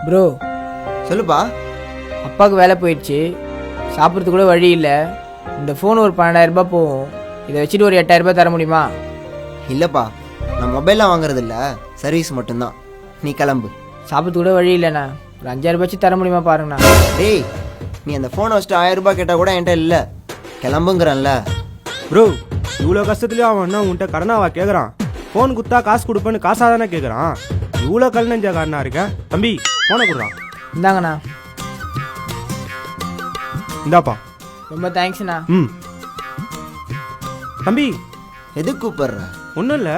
Bro சொல்லுப்பா. அப்பாவுக்கு வேலை போயிடுச்சு, சாப்பிட்றது கூட வழி இல்லை. இந்த ஃபோன் ஒரு 12,000 ரூபாய் போகும். இதை வச்சுட்டு ஒரு 8,000 ரூபாய் தர முடியுமா? இல்லைப்பா, நான் மொபைல்லாம் வாங்குறது இல்லை, சர்வீஸ் மட்டும்தான். நீ கிளம்பு. சாப்பிட்றது கூட வழி இல்லைண்ணா, ஒரு 5,000 ரூபாய்ச்சி தர முடியுமா பாருங்கண்ணா. டேய், நீ அந்த ஃபோனை வச்சுட்டு 1000 ரூபாய் கேட்டால் கூட என்கிட்ட இல்லை, கிளம்புங்கிறேன்ல. ப்ரோ, இவ்வளோ கஷ்டத்துலேயும் அவன் என்ன உன்கிட்ட கடனாவா கேட்குறான்? ஃபோன் கொடுத்தா காசு கொடுப்பேன்னு காசாக தானே கேட்குறான். இவ்வளோ கல் நெஞ்சா காரணா இருக்கேன். தம்பி ஃபோனை கொடுறான். இந்தாங்கண்ணா. இந்தாப்பா. ரொம்ப தேங்க்ஸ்ண்ணா. ம். தம்பி எதுக்கு கூப்பிடுற? ஒன்றும் இல்லை,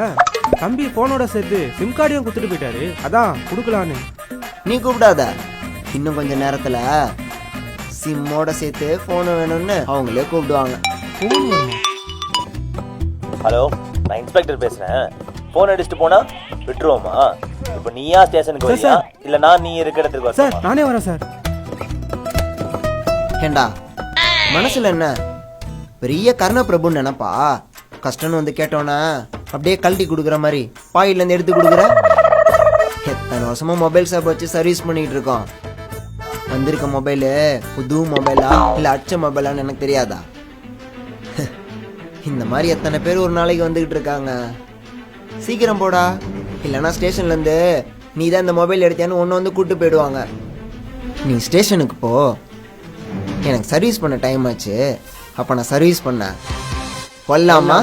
தம்பி ஃபோனோட சேர்த்து சிம் கார்டையும் கொடுத்துட்டு போயிட்டாரு, அதான் கொடுக்கலான்னு. நீ கூப்பிடாத, இன்னும் கொஞ்சம் நேரத்தில் சிம்மோட சேர்த்து ஃபோனு வேணும்னு அவங்களே கூப்பிடுவாங்க. ஹலோ, நான் இன்ஸ்பெக்டர் பேசுறேன். போன் அடிச்சுட்டு போனா விட்டுருவோமா? இப்போ நீயா ஸ்டேஷனுக்கு வரியா இல்ல நான் நீ இருக்கிற இடத்துக்கு வரேன்? சார் நானே வரேன் சார். ஏண்டா மனசுல என்ன பெரிய கர்ண பிரபுன்னு நினைப்பா? கஷ்டம்னு வந்து கேட்டோன்னா அப்படியே கழட்டி கொடுக்குற மாதிரி பாயிலேருந்து எடுத்து கொடுக்குற. எத்தனை வருஷமா மொபைல் ஷாப் வச்சு சர்வீஸ் பண்ணிட்டு இருக்கோம். வந்திருக்க மொபைலு புது மொபைலா இல்லை அடிச்ச மொபைலான்னு எனக்கு தெரியாதா? இந்த மாதிரி எத்தனை பேர் ஒரு நாளைக்கு வந்துக்கிட்டு இருக்காங்க. சீக்கிரம் போடா, இல்லைன்னா ஸ்டேஷன்லேருந்து நீ தான் இந்த மொபைல் எடுத்தியான்னு ஒன்று வந்து கூப்பிட்டு போயிடுவாங்க. நீ ஸ்டேஷனுக்கு போ, எனக்கு சர்வீஸ் பண்ண டைம் ஆச்சு. அப்போ நான் சர்வீஸ் பண்ணேன் கொல்லாமா?